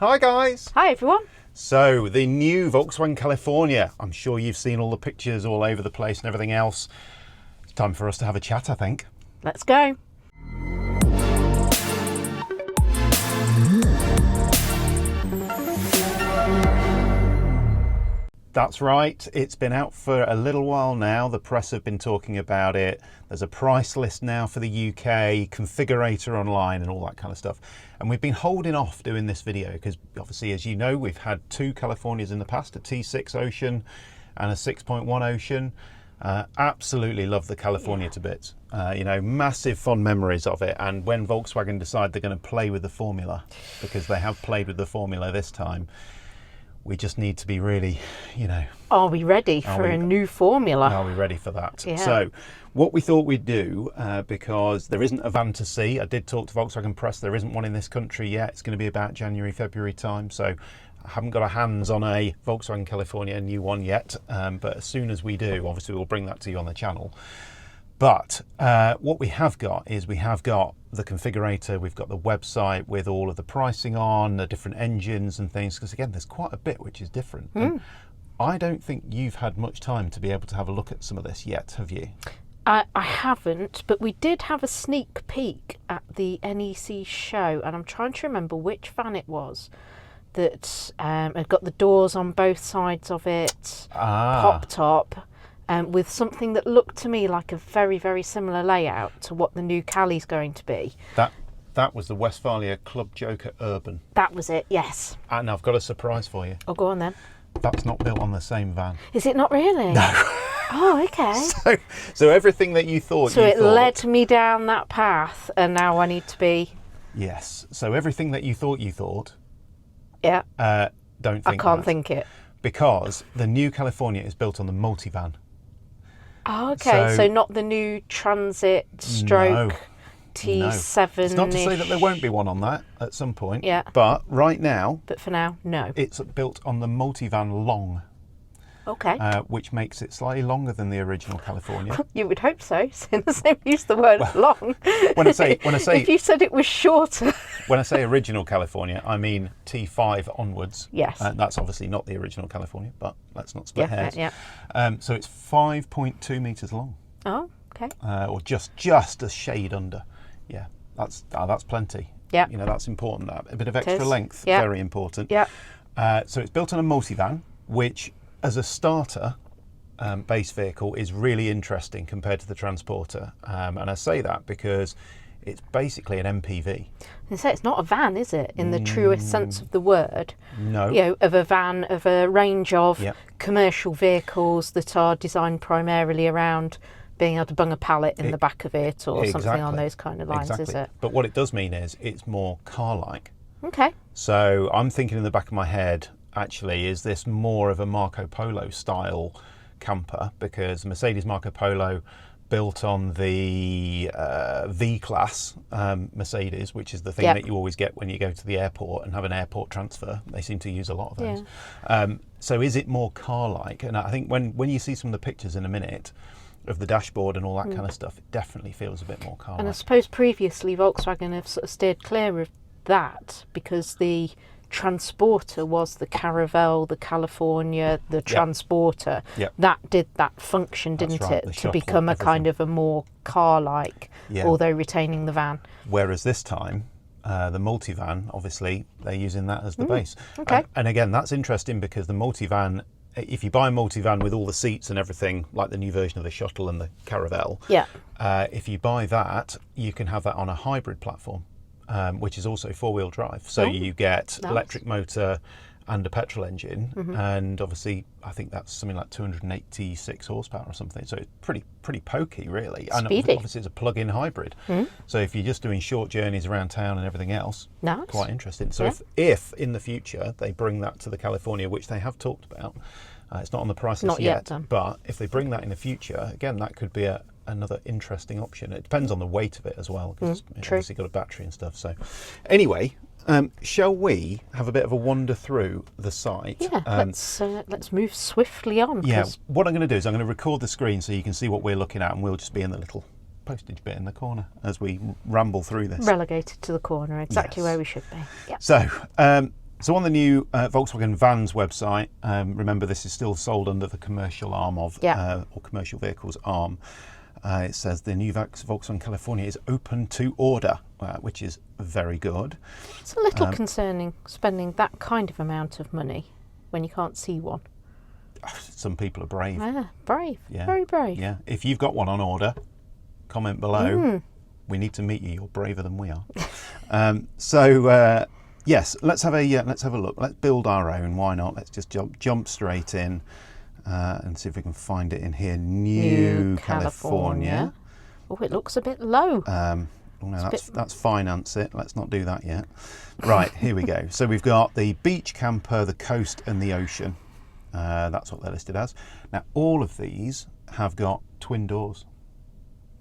Hi guys! Hi everyone! So, the new Volkswagen California. I'm sure you've seen all the pictures all over the place and everything else. It's time for us to have a chat, I think. Let's go! That's right, it's been out for a little while now. The press have been talking about it. There's a price list now for the UK, Configurator online and all that kind of stuff. And we've been holding off doing this video because obviously, as you know, we've had two Californias in the past, a T6 Ocean and a 6.1 Ocean. Absolutely love the California to bits. You know, massive fond memories of it. And when Volkswagen decide they're going to play with the formula, because they have played with the formula this time, we just need to be really, you know... Are we ready for a new formula? Are we ready for that? Yeah. So, what we thought we'd do, because there isn't a van to see, I did talk to Volkswagen Press, there isn't one in this country yet. It's going to be about January, February time. So, I haven't got our hands on a Volkswagen California, a new one yet. But as soon as we do, obviously we'll bring that to you on the channel. But what we have got is we have got the configurator, we've got the website with all of the pricing on, the different engines and things, because again, there's quite a bit which is different. And I don't think you've had much time to be able to have a look at some of this yet, have you? I haven't, but we did have a sneak peek at the NEC show, and I'm trying to remember which van it was that had got the doors on both sides of it, pop top. With something that looked to me like a very, very similar layout to what the new Cali's going to be. That was the Westfalia Club Joker Urban. That was it, yes. And I've got a surprise for you. Oh, go on then. That's not built on the same van. Is it not really? No. Oh, okay. So everything that you thought So it led me down that path, and now I need to be... Yes. So everything that you thought... Yeah. Don't think I can't think it. Because the new California is built on the multivan. Oh, okay. So not the new Transit stroke T7. It's not to say that there won't be one on that at some point. Yeah. But right now... But for now, no. It's built on the multivan long. Okay. Which makes it slightly longer than the original California. You would hope so. Since they've used the word long. When I say, if you said it was shorter. When I say original California, I mean T5 onwards. Yes. That's obviously not the original California, but let's not split hairs. Yeah. So it's 5.2 meters long. Oh, okay. Or just a shade under. Yeah, that's plenty. Yeah. You know, that's important. A bit of extra length, very important. Yeah. So it's built on a multivan, which as a starter base vehicle is really interesting compared to the Transporter. And I say that because it's basically an MPV. And so it's not a van, is it, in the truest sense of the word? No. You know, of a van, of a range of commercial vehicles that are designed primarily around being able to bung a pallet in the back of it or something on those kind of lines, is it? But what it does mean is it's more car-like. Okay. So I'm thinking in the back of my head, actually, is this more of a Marco Polo style camper? Because Mercedes Marco Polo built on the V-Class Mercedes, which is the thing that you always get when you go to the airport and have an airport transfer. They seem to use a lot of those. Yeah. So is it more car-like? And I think when you see some of the pictures in a minute of the dashboard and all that kind of stuff, it definitely feels a bit more car-like. And I suppose previously Volkswagen have sort of steered clear of that because the Transporter was the Caravelle, the California, the Transporter. That did that function, didn't it? To become a kind of a more car-like, although retaining the van. Whereas this time, the multivan, obviously, they're using that as the base. Okay. And again, that's interesting because the multivan, if you buy a multivan with all the seats and everything, like the new version of the Shuttle and the Caravelle, if you buy that, you can have that on a hybrid platform. Which is also four-wheel drive. So you get electric motor and a petrol engine, and obviously I think that's something like 286 horsepower or something. So it's pretty pokey, really. Speedy. And obviously it's a plug-in hybrid. So if you're just doing short journeys around town and everything else, quite interesting. So if in the future they bring that to the California, which they have talked about, it's not on the price list yet, but if they bring that in the future, again, that could be another interesting option. It depends on the weight of it as well, because it's obviously got a battery and stuff. So anyway, shall we have a bit of a wander through the site? Yeah, let's move swiftly on. Yeah, what I'm going to do is I'm going to record the screen so you can see what we're looking at, and we'll just be in the little postage bit in the corner as we ramble through this. Relegated to the corner, exactly where we should be. Yep. So So on the new Volkswagen Vans website, remember this is still sold under the commercial arm of, or commercial vehicles arm. It says the new Volkswagen California is open to order, which is very good. It's a little concerning spending that kind of amount of money when you can't see one. Some people are brave. Yeah, brave. Yeah. Very brave. Yeah. If you've got one on order, comment below. We need to meet you. You're braver than we are. Yes, let's have a look. Let's build our own. Why not? Let's just jump straight in and see if we can find it in here. New California. Oh, it looks a bit low. No, that's finance it. Let's not do that yet. Right, here we go. So we've got the beach camper, the coast, and the ocean. That's what they're listed as. Now, all of these have got twin doors.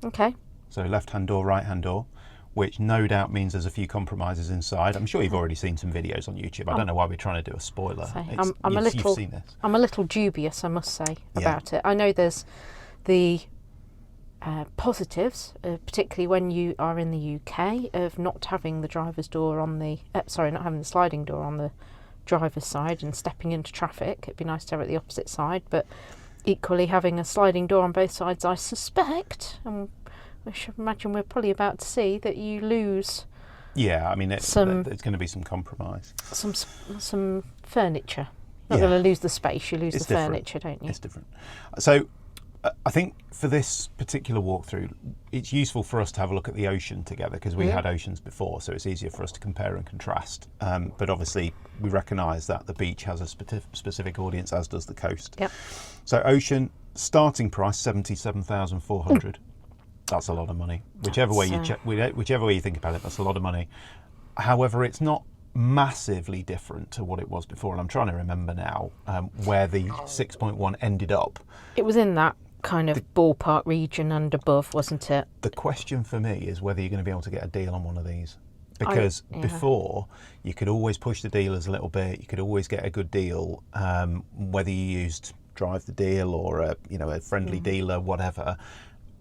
Okay. So left-hand door, right-hand door, which no doubt means there's a few compromises inside. I'm sure you've already seen some videos on YouTube. I don't know why we're trying to do a spoiler. You've seen this. I'm a little dubious, I must say, about it. I know there's the positives, particularly when you are in the UK, of not having the driver's door on the not having the sliding door on the driver's side and stepping into traffic. It'd be nice to have it the opposite side, but equally having a sliding door on both sides, I suspect, and I should imagine we're probably about to see that you lose. Yeah, I mean, there's going to be some compromise. Some furniture. Not going to lose the space, you lose the furniture, don't you? It's different. So I think for this particular walkthrough, it's useful for us to have a look at the ocean together, because we had oceans before, so it's easier for us to compare and contrast. But obviously, we recognise that the beach has a specific audience, as does the coast. Yep. So ocean, starting price, 77,400. That's a lot of money. Whichever way you think about it, that's a lot of money. However, it's not massively different to what it was before, and I'm trying to remember now where the 6.1 ended up. It was in that kind of ballpark region and above, wasn't it? The question for me is whether you're going to be able to get a deal on one of these. Because before, you could always push the dealers a little bit, you could always get a good deal, whether you used Drive the Deal or a friendly dealer, whatever.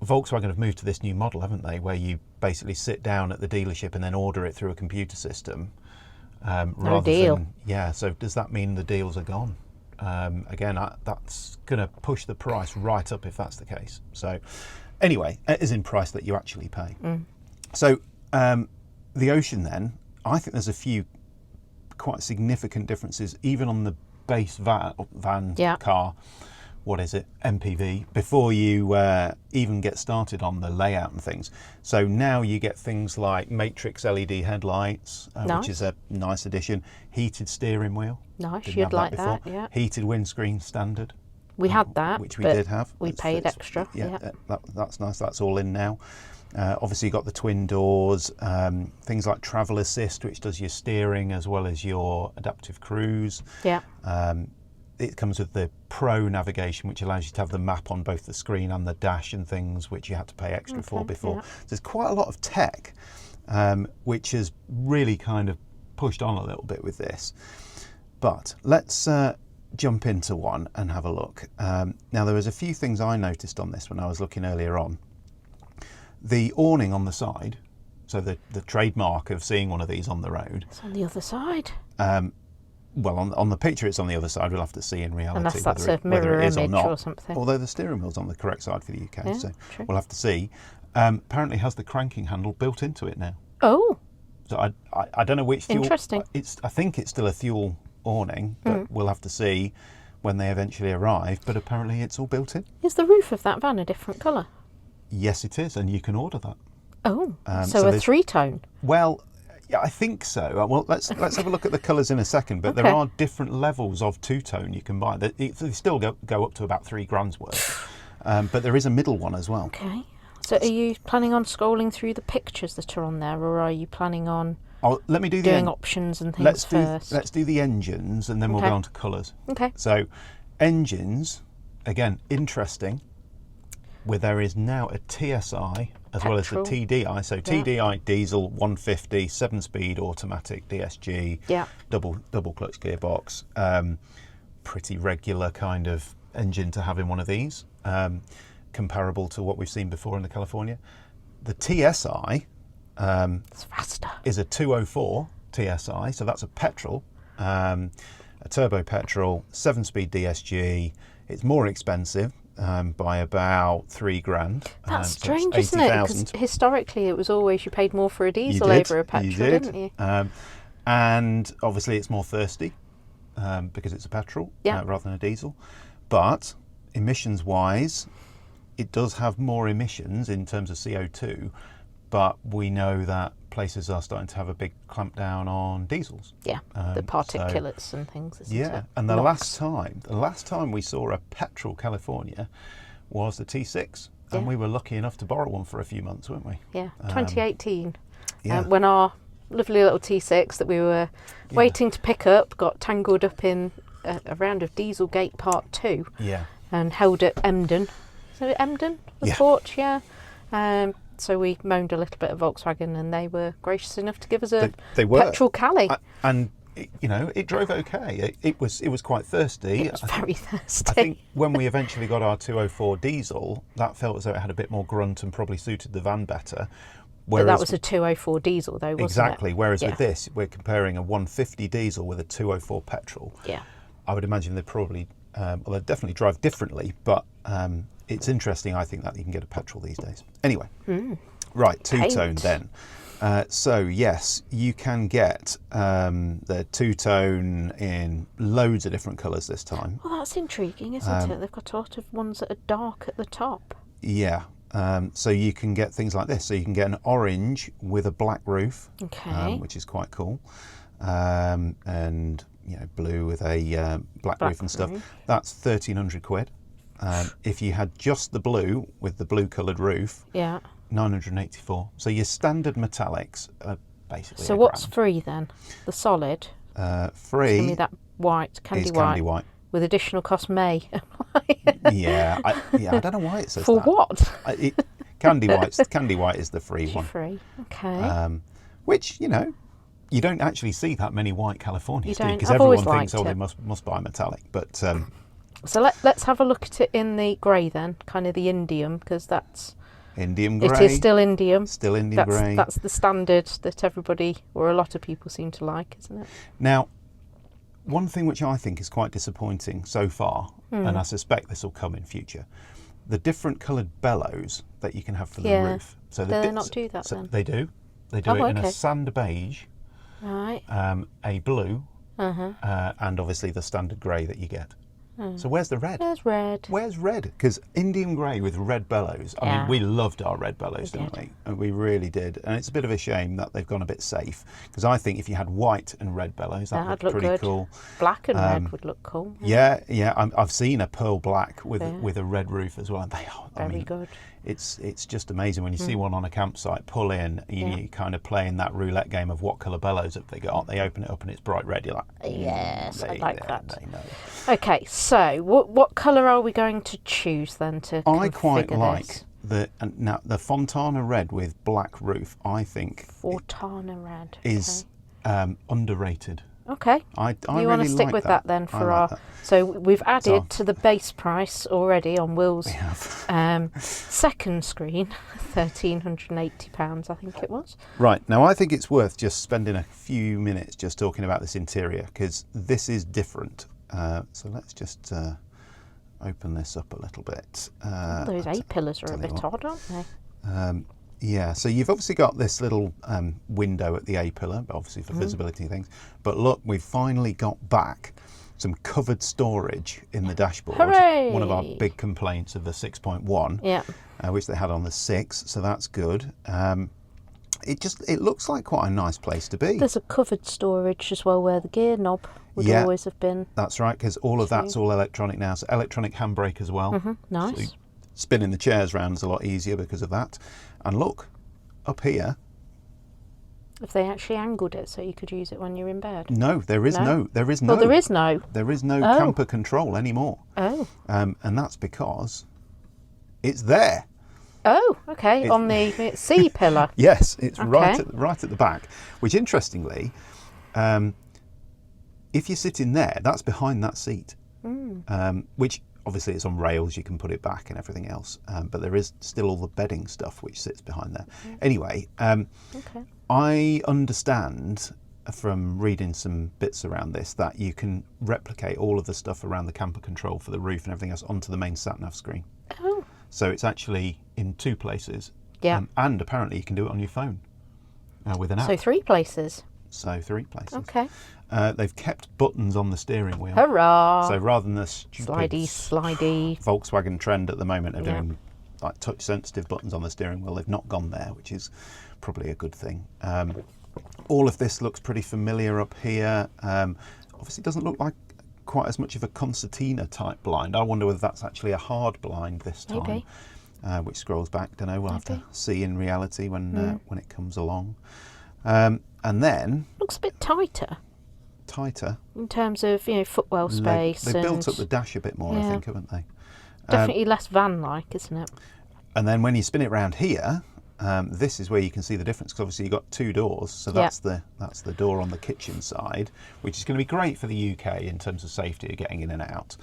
Volkswagen have moved to this new model, haven't they, where you basically sit down at the dealership and then order it through a computer system. No deal. So does that mean the deals are gone? Again, that's going to push the price right up if that's the case. So anyway, it is in price that you actually pay. So the Ocean then, I think there's a few quite significant differences even on the base van car. What is it? MPV, before you even get started on the layout and things. So now you get things like matrix LED headlights, which is a nice addition. Heated steering wheel. Nice, you'd like that, yeah. Heated windscreen standard. We had that, which we did have. We paid extra. That's nice. That's all in now. Obviously, you've got the twin doors, things like travel assist, which does your steering as well as your adaptive cruise. Yeah. It comes with the Pro navigation, which allows you to have the map on both the screen and the dash and things, which you had to pay extra for before. Yeah. So there's quite a lot of tech, which has really kind of pushed on a little bit with this. But let's jump into one and have a look. Now, there was a few things I noticed on this when I was looking earlier on. The awning on the side, so the trademark of seeing one of these on the road. It's on the other side. Well, on the picture it's on the other side. We'll have to see in reality unless that's a mirror image or something. Although the steering wheel's on the correct side for the UK, so true. We'll have to see. Apparently it has the cranking handle built into it now. Oh. So I don't know which fuel. Interesting. I think it's still a fuel awning, but we'll have to see when they eventually arrive. But apparently it's all built in. Is the roof of that van a different colour? Yes, it is, and you can order that. Oh, so a three-tone? Well, yeah, I think so. Well, let's have a look at the colours in a second, but there are different levels of two-tone you can buy. They still go up to about £3,000 worth, but there is a middle one as well. Okay. So are you planning on scrolling through the pictures that are on there, or are you planning on let me do doing options and things first? Let's do the engines, and then we'll go on to colours. Okay. So engines, again, interesting, where there is now a TSI as well as the TDI. So TDI diesel 150, 7-speed automatic DSG, double clutch gearbox, pretty regular kind of engine to have in one of these, comparable to what we've seen before in the California. The TSI it's faster. Is a 204 TSI, so that's a petrol, a turbo petrol, 7-speed DSG. It's more expensive by about £3,000. That's so strange, it's isn't it? Because 80,000. historically it was always you paid more for a diesel You did, over a petrol, didn't you? And obviously it's more thirsty because it's a petrol rather than a diesel. But emissions-wise, it does have more emissions in terms of CO2, but we know that places are starting to have a big clamp down on diesels. Yeah, the particulates and things, isn't it? And the NOx. last time we saw a petrol California was the T6, and we were lucky enough to borrow one for a few months, weren't we? Yeah, 2018, yeah. when our lovely little T6 that we were waiting to pick up got tangled up in a round of Dieselgate Part 2 and held at Emden. So Emden was bought, so we moaned a little bit of Volkswagen, and they were gracious enough to give us a petrol Cali. And it drove okay. It was quite thirsty. It was very thirsty. I think when we eventually got our 204 diesel, that felt as though it had a bit more grunt and probably suited the van better. But that was a 204 diesel, though, wasn't exactly. it? Whereas with this, we're comparing a 150 diesel with a 204 petrol. Yeah. I would imagine they probably, they definitely drive differently, but it's interesting, I think, that you can get a petrol these days. Anyway, right, two-tone then. So yes, you can get the two-tone in loads of different colours this time. Well, that's intriguing, isn't it? They've got a lot of ones that are dark at the top. Yeah. So you can get things like this. So you can get an orange with a black roof, which is quite cool, and blue with a black roof and stuff. That's £1,300. If you had just the blue with the blue coloured roof, 984. So your standard metallics are basically. So what's free then? The solid. Free. Give me that white candy white. With additional cost may. I don't know why it says for that. For what? Candy white is the free one. Free, okay. Which you don't actually see that many white Californias, do you? Because I've everyone thinks, it. they must buy metallic. But so let's have a look at it in the grey then, kind of the indium, because that's indium grey. It is still indium. Still indium grey. That's the standard that everybody or a lot of people seem to like, isn't it? Now, one thing which I think is quite disappointing so far, and I suspect this will come in future, the different coloured bellows that you can have for the roof. So they not do that then? They do. They do it in a sand beige, right? A blue, and obviously the standard grey that you get. So where's the red? There's red. Where's red? Because indium grey with red bellows. I mean, we loved our red bellows, didn't we? And we really did. And it's a bit of a shame that they've gone a bit safe. Because I think if you had white and red bellows, that would look pretty cool. Black and red would look cool. Yeah. I've seen a pearl black with a red roof as well. And they are very good. It's just amazing when you see one on a campsite. Pull in, you kind of playing that roulette game of what colour bellows have they got. They open it up and it's bright red. You're like, yes, I like that. They know. Okay, so what colour are we going to choose then to configure I quite like this? the Fontana red with black roof. I think Fontana red is underrated. Okay. I you really want to stick like with that then for like that. So we've added to the base price already on Will's second screen, £1,380, I think it was. Right, now I think it's worth just spending a few minutes just talking about this interior because this is different. So let's just open this up a little bit. Those A-pillars are a bit odd, aren't they? Yeah, so you've obviously got this little window at the A-pillar, obviously for visibility and things. But look, we've finally got back some covered storage in the dashboard. Hooray! One of our big complaints of the 6.1, which they had on the 6, so that's good. It looks like quite a nice place to be. There's a covered storage as well where the gear knob would always have been. That's right, because all of that's all electronic now. So electronic handbrake as well. Nice. So spinning the chairs around is a lot easier because of that. And look, up here. If they actually angled it so you could use it when you're in bed. No, there is no. Well, there is no. There is no camper control anymore. Oh. And that's because it's there. Oh, okay. On the C pillar. Yes, it's right at the back. Which, interestingly, if you're sitting there, that's behind that seat. Which obviously it's on rails. You can put it back and everything else. But there is still all the bedding stuff which sits behind there. Anyway, I understand from reading some bits around this that you can replicate all of the stuff around the camper control for the roof and everything else onto the main sat-nav screen. Oh. So it's actually in 2 places. Yeah. And apparently you can do it on your phone with an app. So 3 places. So 3 places. Okay. They've kept buttons on the steering wheel. Hurrah! So rather than the stupid slidey. Volkswagen trend at the moment of doing like touch sensitive buttons on the steering wheel, they've not gone there, which is probably a good thing. All of this looks pretty familiar up here. Obviously doesn't look like quite as much of a concertina type blind. I wonder whether that's actually a hard blind this time. Maybe. Which scrolls back. Don't know. We'll have to see in reality when it comes along. And then Looks a bit tighter in terms of footwell space. They built up the dash a bit more, I think, haven't they? Definitely less van-like, isn't it? And then when you spin it round here, this is where you can see the difference, because obviously you've got 2 doors, so that's the door on the kitchen side, which is going to be great for the UK in terms of safety of getting in and out.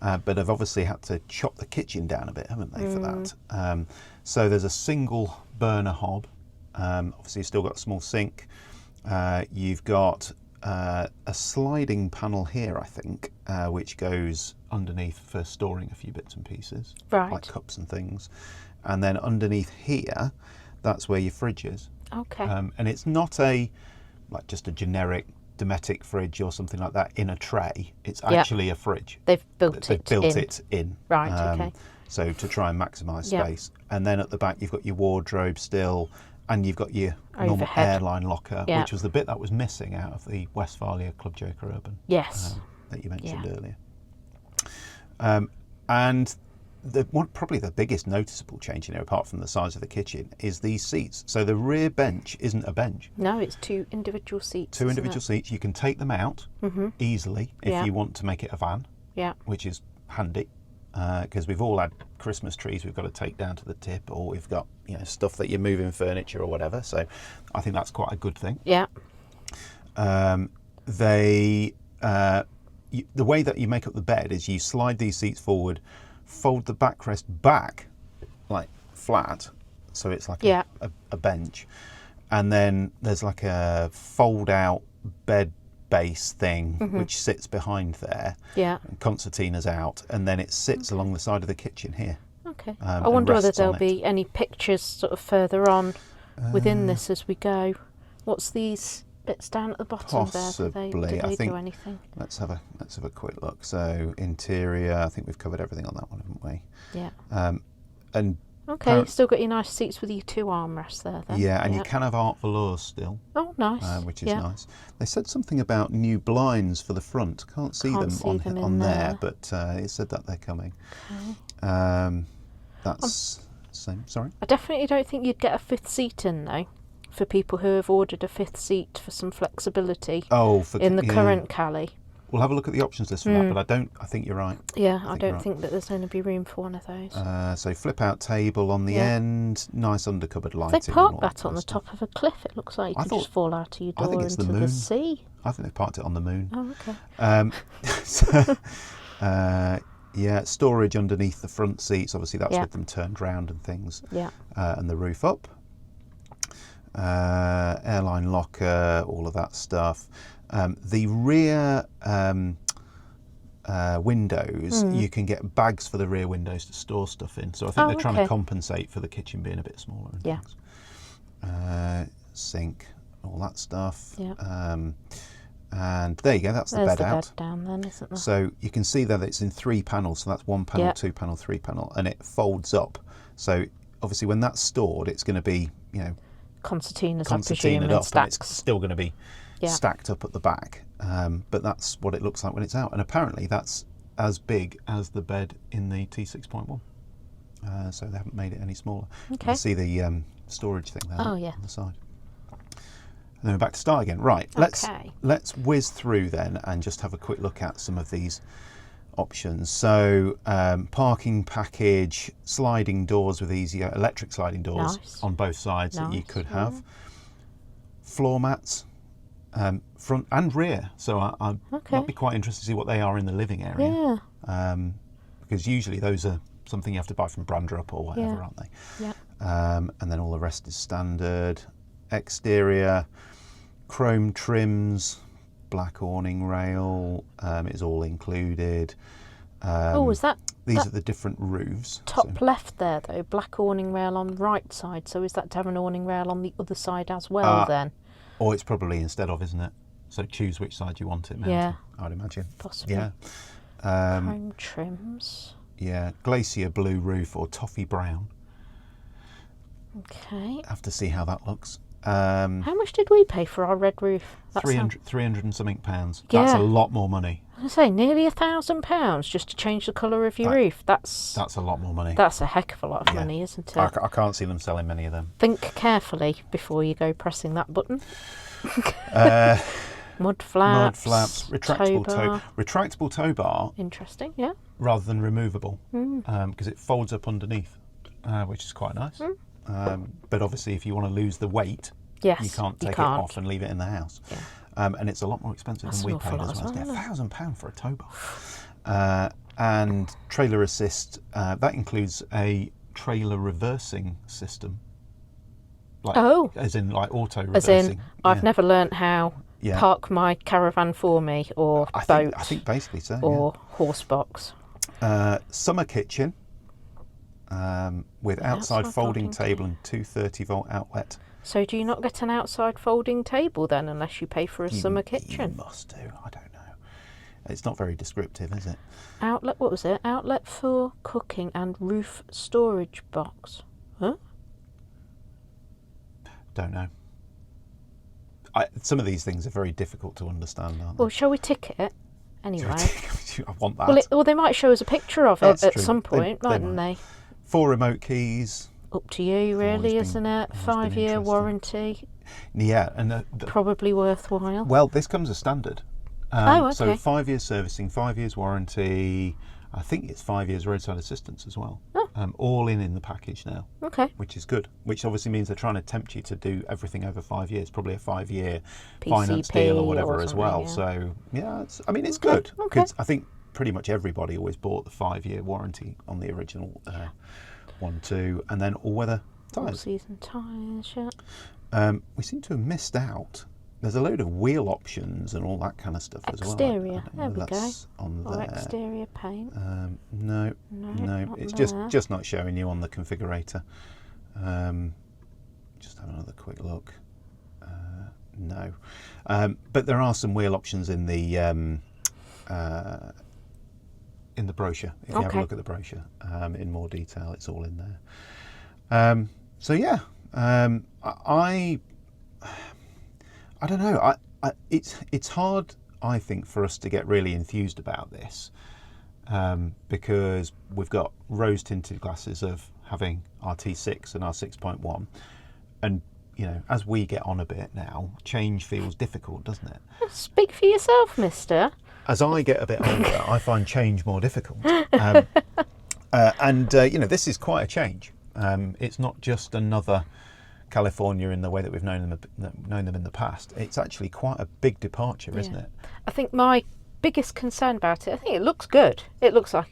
But they've obviously had to chop the kitchen down a bit, haven't they, for that? So there's a single burner hob. Obviously you've still got a small sink. You've got a sliding panel here, I think, which goes underneath for storing a few bits and pieces, like cups and things. And then underneath here, that's where your fridge is. Okay. And it's not just a generic Dometic fridge or something like that in a tray. It's actually a fridge. They've built it in. Right, okay. So to try and maximise space. And then at the back, you've got your wardrobe still, and you've got your normal airline locker, which was the bit that was missing out of the Westphalia Club Joker Urban. Yes. That you mentioned earlier. And probably the biggest noticeable change in here, apart from the size of the kitchen, is these seats. So the rear bench isn't a bench. No, it's 2 individual seats. 2 individual seats. You can take them out easily if you want to make it a van, which is handy, because we've all had Christmas trees we've got to take down to the tip, or we've got stuff that you're moving furniture or whatever. So I think that's quite a good thing. Yeah. The way that you make up the bed is you slide these seats forward, fold the backrest back like flat, so it's like a bench, and then there's like a fold out bed base thing which sits behind there, and concertina's out, and then it sits along the side of the kitchen here. Okay. I wonder whether there'll be any pictures sort of further on within this as we go. What's these bits down at the bottom possibly there? I think do anything? Let's have a quick look. So interior, I think we've covered everything on that one, haven't we? Yeah. And okay, you've still got your nice seats with your 2 armrests there then. Yeah, and you can have art velours still. Oh, nice. Which is nice. They said something about new blinds for the front. Can't see them on there, but it said that they're coming. Okay. That's same. Sorry. I definitely don't think you'd get a 5th seat in though, for people who have ordered a 5th seat for some flexibility. In the current Cali. We'll have a look at the options list for that, but I think you're right. Yeah, I don't think that there's going to be room for one of those. So flip out table on the end, nice undercupboard lighting. They parked that on the top of a cliff. It looks like you could just fall out of your door into the sea. I think they parked it on the moon. Oh, okay. Storage underneath the front seats. Obviously, that's with them turned round and things. Yeah. And the roof up. Airline locker, all of that stuff. The rear windows, you can get bags for the rear windows to store stuff in. So I think they're trying to compensate for the kitchen being a bit smaller. And things. Sink, all that stuff. Yeah. And there you go, that's the bed out. Bed down then, isn't there? So you can see that it's in 3 panels. So that's 1 panel, 2 panel, 3 panel, and it folds up. So obviously when that's stored, it's going to be, concertinas, I presume, up, stacks. And it's still going to be stacked up at the back. But that's what it looks like when it's out. And apparently that's as big as the bed in the T6.1. So they haven't made it any smaller. Okay. You can see the storage thing there on the side. And then we're back to start again. Right, let's whiz through then and just have a quick look at some of these options. So parking package, sliding doors with easier electric sliding doors on both sides that you could have. Floor mats, front and rear. So I'd be quite interested to see what they are in the living area. Yeah. Because usually those are something you have to buy from Brandrup or whatever, aren't they? Yeah. And then all the rest is standard. Exterior, chrome trims, black awning rail is all included. Is that These are the different roofs. top left there though? Black awning rail on the right side. So is that to have an awning rail on the other side as well then? Or it's probably instead of, isn't it? So choose which side you want it mounted. Yeah. I would imagine. Possibly. Yeah. Chrome trims. Yeah, glacier blue roof or toffee brown. Okay. Have to see how that looks. How much did we pay for our red roof? 300 and something pounds. That's a lot more money. I say nearly £1,000 just to change the colour of your roof. That's a lot more money. That's a heck of a lot of money, isn't it? I can't see them selling many of them. Think carefully before you go pressing that button. Mud flaps, retractable tow bar. Interesting, yeah. Rather than removable, because it folds up underneath, which is quite nice. But obviously, if you want to lose the weight, you can't take it off and leave it in the house. Yeah. And it's a lot more expensive than we paid as well. £1,000 for a tow bar. And trailer assist, that includes a trailer reversing system. As in like auto reversing. As in, I've never learnt how. Park my caravan for me, or boat. I think basically so. Or horse box. Summer kitchen with outside folding table and 230-volt outlet. So do you not get an outside folding table then, unless you pay for a summer kitchen? You must do. I don't know. It's not very descriptive, is it? Outlet. What was it? Outlet for cooking and roof storage box. Huh? Don't know. Some of these things are very difficult to understand, aren't they? Well, shall we tick it anyway? I want that. Well, they might show us a picture of it at some point, mightn't they? 4 remote keys. Up to you, really, isn't it? 5-year warranty. Yeah, and probably worthwhile. Well, this comes as standard. Okay. So 5 years servicing, 5 years warranty. I think it's 5 years roadside assistance as well. All in the package now. Okay. Which is good. Which obviously means they're trying to tempt you to do everything over 5 years. Probably a 5-year finance deal or whatever as well. Yeah. So yeah, it's good because I think pretty much everybody always bought the 5-year warranty on the original 1-2, and then all-weather tyres. All-season tyres, yeah. We seem to have missed out. There's a load of wheel options and all that kind of stuff as well. Exterior, there we go. On there. Or exterior paint. No, it's just not showing you on the configurator. Just have another quick look. No, but there are some wheel options in the brochure. If you have a look at the brochure in more detail, it's all in there. So yeah, I don't know. It's hard, I think, for us to get really enthused about this because we've got rose tinted glasses of having our T6 and our 6.1, and as we get on a bit now, change feels difficult, doesn't it? Speak for yourself, mister. As I get a bit older, I find change more difficult. This is quite a change. It's not just another California in the way that we've known them in the past. It's actually quite a big departure, isn't it? I think my biggest concern about it, I think it looks good. It looks like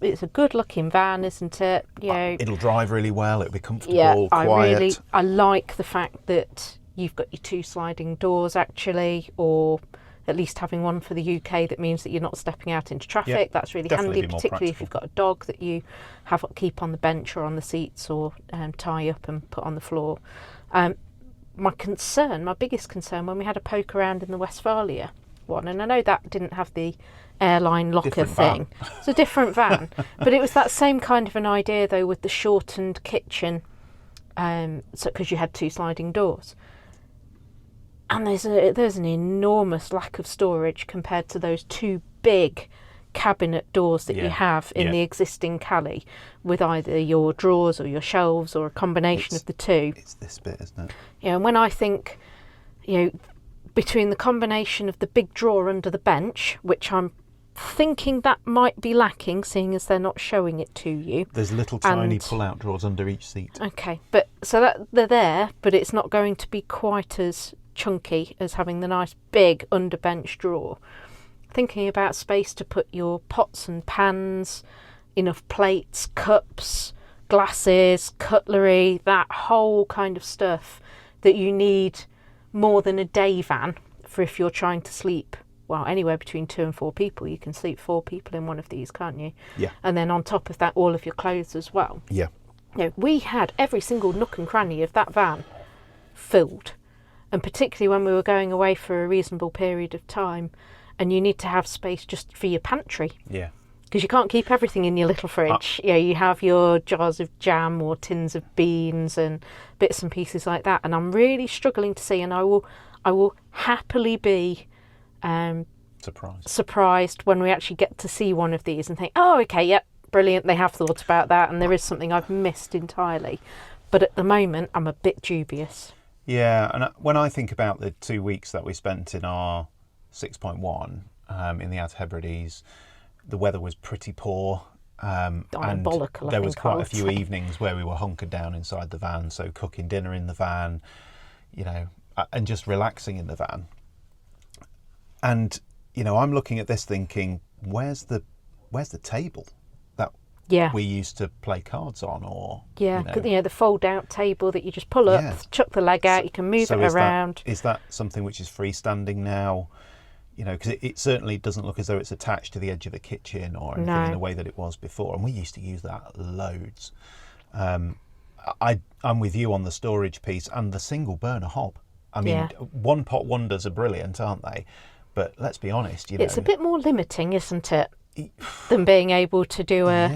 it's a good looking van, isn't it? It'll drive really well, it'll be comfortable, quiet. I like the fact that you've got your 2 sliding doors actually, or at least having one for the UK. That means that you're not stepping out into traffic. Yep, that's really handy, particularly if you've got a dog that you keep on the bench or on the seats, or tie up and put on the floor. My biggest concern when we had a poke around in the Westphalia one, and I know that didn't have the airline locker thing. It's a different van, but it was that same kind of an idea though, with the shortened kitchen, because you had 2 sliding doors. And there's an enormous lack of storage compared to those 2 big cabinet doors that you have in the existing Cali, with either your drawers or your shelves or a combination of the 2. It's this bit, isn't it? And when I think, between the combination of the big drawer under the bench, which I'm thinking that might be lacking, seeing as they're not showing it to you. There's little tiny pull-out drawers under each seat. Okay, but so that they're there, but it's not going to be quite as chunky as having the nice big underbench drawer. Thinking about space to put your pots and pans, enough plates, cups, glasses, cutlery, that whole kind of stuff that you need more than a day van for if you're trying to sleep, well, anywhere between 2 and 4 people. You can sleep 4 people in one of these, can't you? Yeah. And then on top of that, all of your clothes as well. Yeah. You know, we had every single nook and cranny of that van filled. And particularly when we were going away for a reasonable period of time, and you need to have space just for your pantry. Yeah. Because you can't keep everything in your little fridge. You have your jars of jam or tins of beans and bits and pieces like that. And I'm really struggling to see, and I will happily be surprised when we actually get to see one of these and think, oh, okay, yep, brilliant, they have thought about that, and there is something I've missed entirely. But at the moment, I'm a bit dubious. Yeah, and when I think about the 2 weeks that we spent in our 6.1 in the Outer Hebrides, the weather was pretty poor. And there was quite a few evenings where we were hunkered down inside the van, so cooking dinner in the van, you know, and just relaxing in the van. And, you know, I'm looking at this thinking, where's the table that we used to play cards on? Or you know, the fold-out table that you just pull up, chuck the leg out, you can move it around. Is that something which is freestanding now? You know, because it certainly doesn't look as though it's attached to the edge of the kitchen or anything in the way that it was before. And we used to use that loads. I'm with you on the storage piece and the single burner hob. I mean, one pot wonders are brilliant, aren't they? But let's be honest, you know, it's a bit more limiting, isn't it, than being able to do I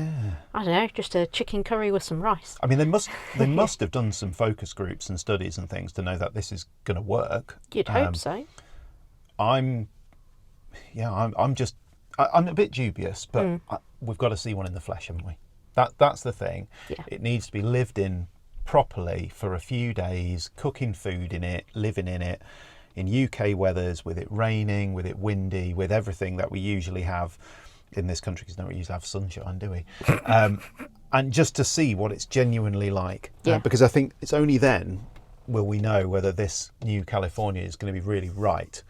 don't know, just a chicken curry with some rice. I mean, they must have done some focus groups and studies and things to know that this is going to work. You'd hope so. I'm a bit dubious, but we've got to see one in the flesh, haven't we? That's the thing. Yeah. It needs to be lived in properly for a few days, cooking food in it, living in it, in UK weathers, with it raining, with it windy, with everything that we usually have in this country, because we don't usually have sunshine, do we? And just to see what it's genuinely like. Because I think it's only then will we know whether this new California is going to be really right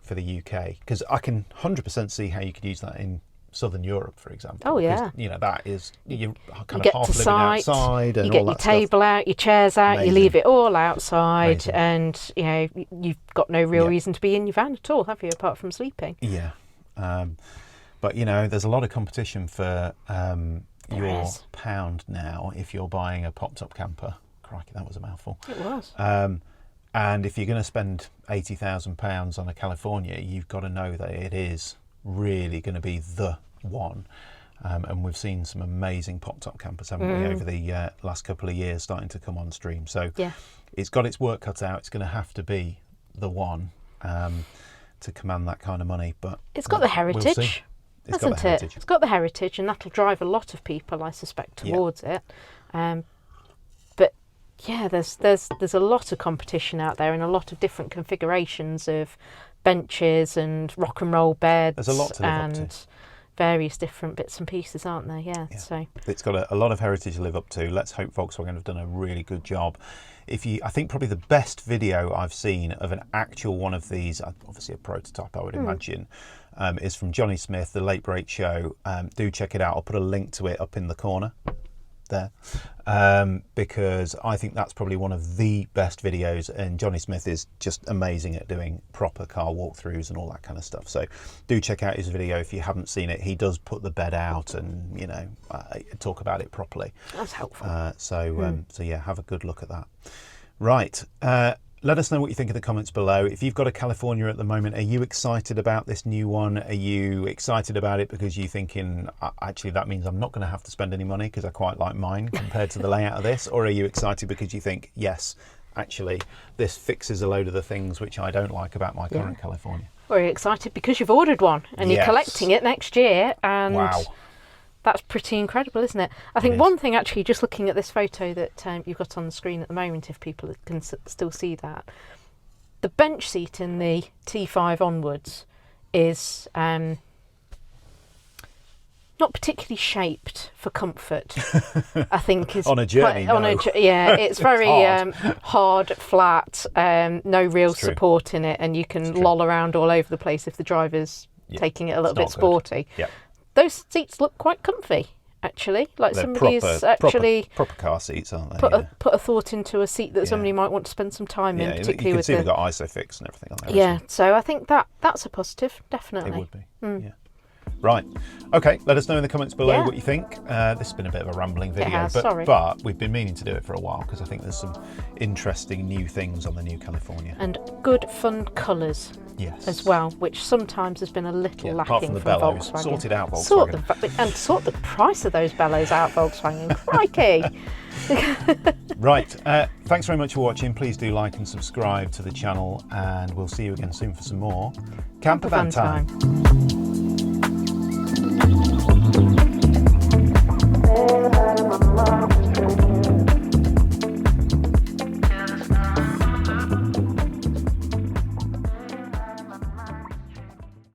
for the UK. Because I can 100% see how you could use that in Southern Europe, for example. Oh, yeah. You know, that is, you're kind of half living outside and all that stuff. You get your table out, your chairs out, Amazing. You leave it all outside. Amazing. And, you know, you've got no real reason to be in your van at all, have you, apart from sleeping? Yeah. But, you know, there's a lot of competition for your pound now if you're buying a popped-up camper. Crikey, that was a mouthful. It was. And if you're going to spend £80,000 on a California, you've got to know that it is really going to be the one. And we've seen some amazing pop-top campers, haven't we, over the last couple of years starting to come on stream. So it's got its work cut out. It's going to have to be the one to command that kind of money. But it's got the heritage, hasn't it? It's got the heritage, and that'll drive a lot of people, I suspect, towards it. But yeah, there's a lot of competition out there and a lot of different configurations of benches and rock and roll beds. There's a lot to live up to. Various different bits and pieces, aren't there? Yeah. So it's got a lot of heritage to live up to. Let's hope Volkswagen have done a really good job. I think probably the best video I've seen of an actual one of these, obviously a prototype I would imagine, is from Johnny Smith, the Late Break Show. Do check it out. I'll put a link to it up in the corner there, because I think that's probably one of the best videos, and Johnny Smith is just amazing at doing proper car walkthroughs and all that kind of stuff. So do check out his video if you haven't seen it. He does put the bed out and, you know, talk about it properly. That's helpful. So yeah, have a good look at that. Right. Let us know what you think in the comments below. If you've got a California at the moment, are you excited about this new one? Are you excited about it because you're thinking, actually, that means I'm not going to have to spend any money because I quite like mine compared to the layout of this? Or are you excited because you think, yes, actually, this fixes a load of the things which I don't like about my current California? Or are you excited because you've ordered one and you're collecting it next year? And wow. That's pretty incredible, isn't it? I think one thing, actually, just looking at this photo that you've got on the screen at the moment, if people can still see that, the bench seat in the T5 onwards is not particularly shaped for comfort. I think is on a journey. It's very hard, flat, no real support in it, and you can loll around all over the place if the driver's taking it a little bit sporty. Yeah. Those seats look quite comfy. actually. Like They're somebody's actually proper car seats, aren't they? put a thought into a seat that somebody might want to spend some time in, particularly you can with see they've got ISOFIX and everything on there. Yeah, so I think that's a positive, definitely. It would be. Yeah. Right. Okay. Let us know in the comments below what you think. This has been a bit of a rambling video, has, sorry. but we've been meaning to do it for a while because I think there's some interesting new things on the new California. And good, fun colours. Yes. As well, which sometimes has been a little lacking apart from the from bellows. Volkswagen. Sort it out, Volkswagen. Sort the price of those bellows out, Volkswagen. Crikey! Right. Thanks very much for watching. Please do like and subscribe to the channel, and we'll see you again soon for some more Campervan Time.